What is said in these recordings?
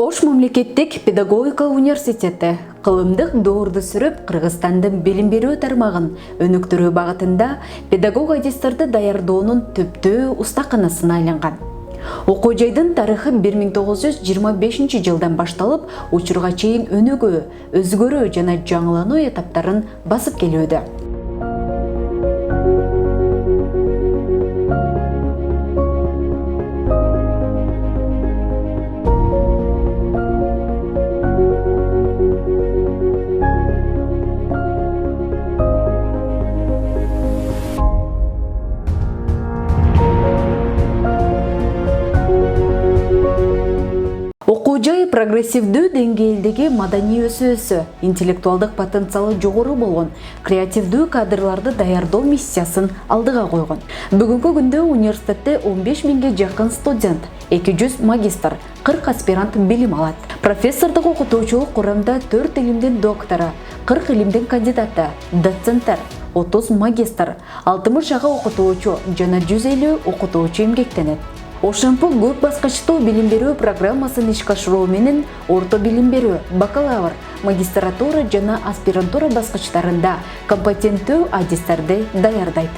Ош мемлекеттик педагогика университети кылымдык доорду сүрүп Кыргызстандын билим берүү тармагын өнүктүрүү багытында педагог адистерди даярдоонун түптүү устаканасына айланган. Окуу жайдын тарыхы 1925 жылдан башталып, учурга чейин өнүгүү, өзгөрүү жана жаңылануу этаптарын басып келүүдө. Окуу жай прогрессивдүү деңгээлдеги маданий өсүүсү, интеллектуалдык потенциалы жогору болгон, креативдүү кадрларды даярдоо миссиясын алдыга койгон. Бүгүнкү күндө университетте 15 миңге жакын студент, 200 магистр, 40 аспирант билим алат. Профессордук окутуучулук курамда 4 илимдин доктору, 40 илимдин кандидаты, доценттер, 30 магистр, 60 жака окутуучу жана 150 окутуучу эмгектенет. Ошентип көп баскычтуу билим берүү программасын ишке ашыруу менен орто билим берүү, бакалавр, магистратура жана аспирантура баскычтарында компетенттүү адистерди даярдайт.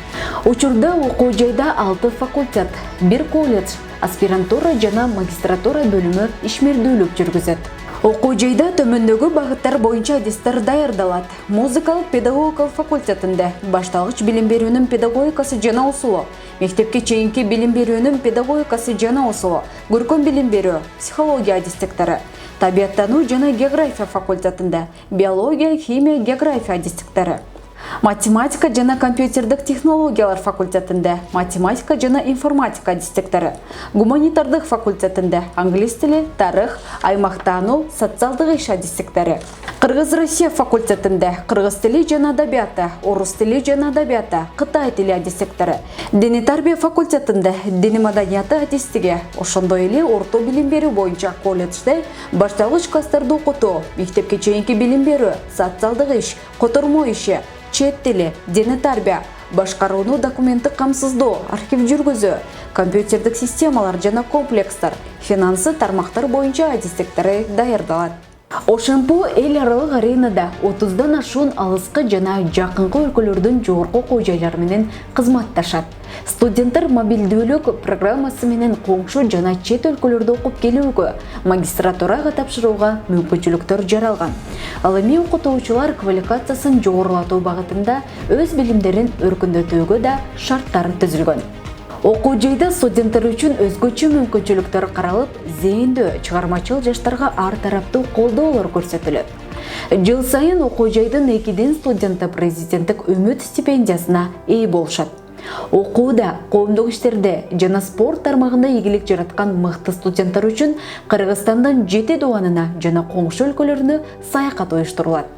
Учурда окуу жайда 6 факультет, 1 колледж, аспирантура жана магистратура бөлүмү ишмердүүлүк жүргүзөт. Окуу жайда төмөндөгү багыттар боюнча адистер даярдалат. Музыкалык педагогика факультетинде башталгыч билим берүүнүн педагогикасы жана усулу, мектепке чейинки билим берүүнүн педагогикасы жана усулу, көркөм билим берүү, психология адистиктери, табияттануу жана география факультетинде биология, химия, география адистиктери. Математика жана компьютердик технологиялар факультетинде математика жана информатика адистиктери. Гуманитардык факультетинде англис тили, тарых, аймактануу, социалдык иш адистиктери. Кыргыз-Россия факультетинде кыргыз тили жана адабияты, орус тили жана адабияты, кытай тили адистиктери. Диний тарбия факультетинде дини маданияты адистиги, ошондой эле орто билим берүү боюнча колледжде башталгыч класстарды окутуу, мектепке чейинки билим берүү, социалдык иш, котормо иши, чет тили, диний тарбия, башкарууну документтик камсыздоо, архив жүргүзүү, компьютердик системалар жана комплекстер, финансы тармактар боюнча адистиктери даярдалат. Ошентип эл аралык аренада 30дан ашуун алыскы жана жакынкы өлкөлөрдүн жогорку окуу жайлары менен кызматташат. Студенттер мобилдүүлүк программасы менен коңшу жана чет өлкөлөрдө окуп келүүгө, магистратурага тапшырууга мүмкүнчүлүктөр жаралган. Ал эми окутуучулар квалификациясын жогорулатуу багытында өз билимдерин өркүндөтүүгө да шарттар түзүлгөн. Окуу жайда студенттер үчүн өзгөчө мүмкүнчүлүктөр каралып, зээндүү, чыгармачыл жаштарга ар тараптуу колдоолор көрсөтүлөт. Жыл сайын окуу жайдын 2 студенти президенттик үмүт стипендиясына ээ болушат. Окууда, коомдук иштерде жана спорт тармагында ийгилик жараткан мыкты студенттер үчүн Кыргызстандын 7 дубанына жана коңшу өлкөлөрүнө саякат уюштурулат.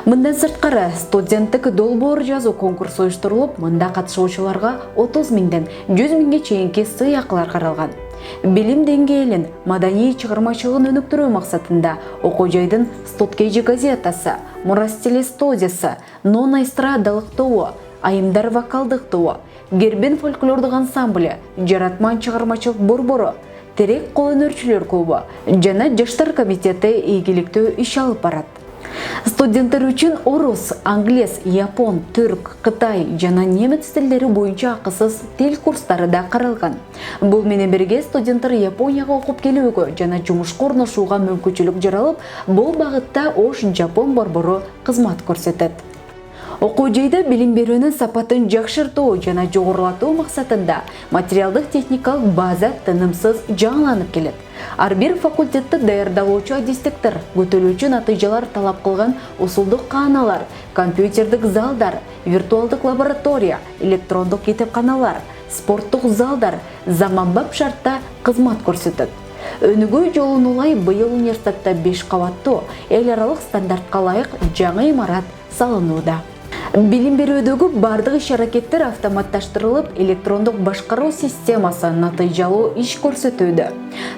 Мындан сырткары студенттик долбоор жазуу конкурсу уюштурулуп, мында катышуучуларга 30 миңден 100 миңге чейинки сыйакылар каралган. Билим деңгээлин, маданий чыгармачылыгын өнүктүрүү максатында окуу жайдын Студкейджи газетасы, Мурас теле студиясы, Нона эстрадалык тобу, Айымдар вокалдык тобу, Гербен фольклордук ансамблі, Жаратман чыгармачылык борбору, Терек кол өнөрчүлөр клубу жана Жаштар комитети ийгиликтүү иш алып барат. Студенттер үчүн орус, англис, япон, түрк, кытай жана немец тилдери боюнча акысыз тил курстары да каралган. Бул менен бирге студенттер Японияга окуп келүүгө жана жумушка орношууга мүмкүнчүлүк жаралып, бул багытта Ош Жапон борбору кызмат көрсөтөт. Окуу жайда билим берүүнүн сапатын жакшыртуу жана жогорулатуу максатында материалдык техникалык база тынымсыз жаңыланып келет. Ар бир факультетте даярдалуучу адистиктер көтөрүүчү натыйжалар талап кылган усулдук кааналар, компьютердик залдар, виртуалдык лаборатория, электрондук китепканалар, спорттук залдар заманбап шартта кызмат көрсөтөт. Өнүгүү жолун улай быйыл университетте 5 кабаттуу эл аралык стандартка ылайык жаңы имарат салынууда. Билим берүүдөгү бардык иш-аракеттер автоматташтырылып, электрондук башкаруу системасы натыйжалуу иш көрсөтүүдө.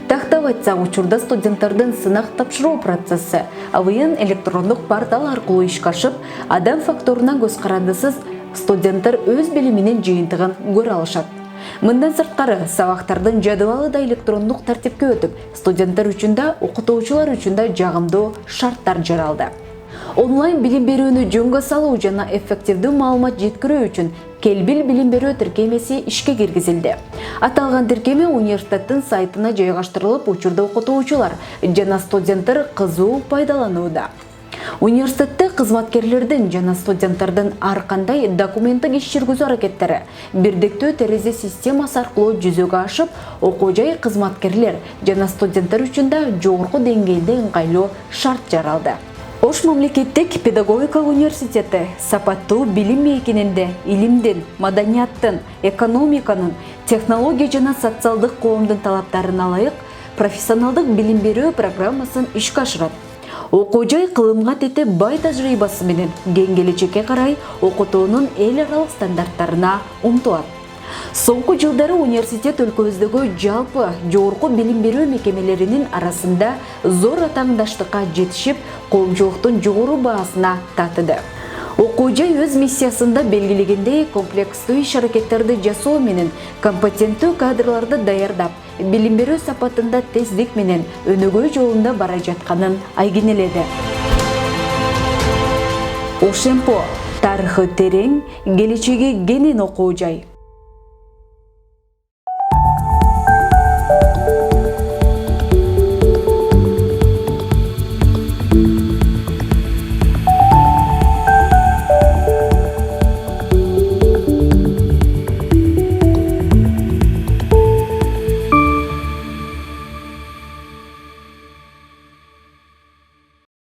Тактап айтсак, учурда студенттердин сынак тапшыруу процесси АВН электрондук портал аркылуу ишке ашып, адам факторунан көз карандысыз студенттер өз билиминин жыйынтыгын көрө алышат. Мындан сырткары сабактардын жадыбалы да электрондук тартипке өтүп, студенттер үчүн да, окутуучулар үчүн да жагымдуу шарттар жаралды. Онлайн билим берүүнү жөнгө салуу жана эффективдүү маалымат жеткирүү үчүн Келбил билим берүү тиркемеси ишке киргизилди. Аталган тиркеме университеттин сайтына жайгаштырылып, учурда окутуучулар жана студенттер кызуу пайдаланууда. Университетте кызматкерлердин жана студенттердин ар кандай документтик иш жүргүзүү аракеттери бирдиктүү терезе системасы аркылуу жүзөгө ашып, окуу жай кызматкерлер жана студенттер үчүн да жогорку деңгээлде ыңгайлуу шарт жаралды. Ош мамлекеттик педагогика университети сапаттуу билим мейкининде илимдин, маданияттын, экономиканын, технология жана социалдык коомдун талаптарына ылайык профессионалдык билим берүү программасын ишке ашырат. Окуу жай кылымга тете бай тажрыйбасы менен кең келечекке карай окутуунун эл аралык стандарттарына умтулат. Соңку жылдары университет өлкөбүздөгү жалпы жогорку билим берүү мекемелеринин арасында зор атаңдаштыкка жетишип, коомчулуктун жогору баасына татыды. Окуу жай өз миссиясында белгилегендей комплекстүү иш аракеттерди жасоо менен компетенттүү кадрларды даярдап, билим берүү сапатында тездик менен өнөгөө жолунда бара жатканын айгинеледи. Ошемпо тарыхы терең, келечеги кенен окуу жай.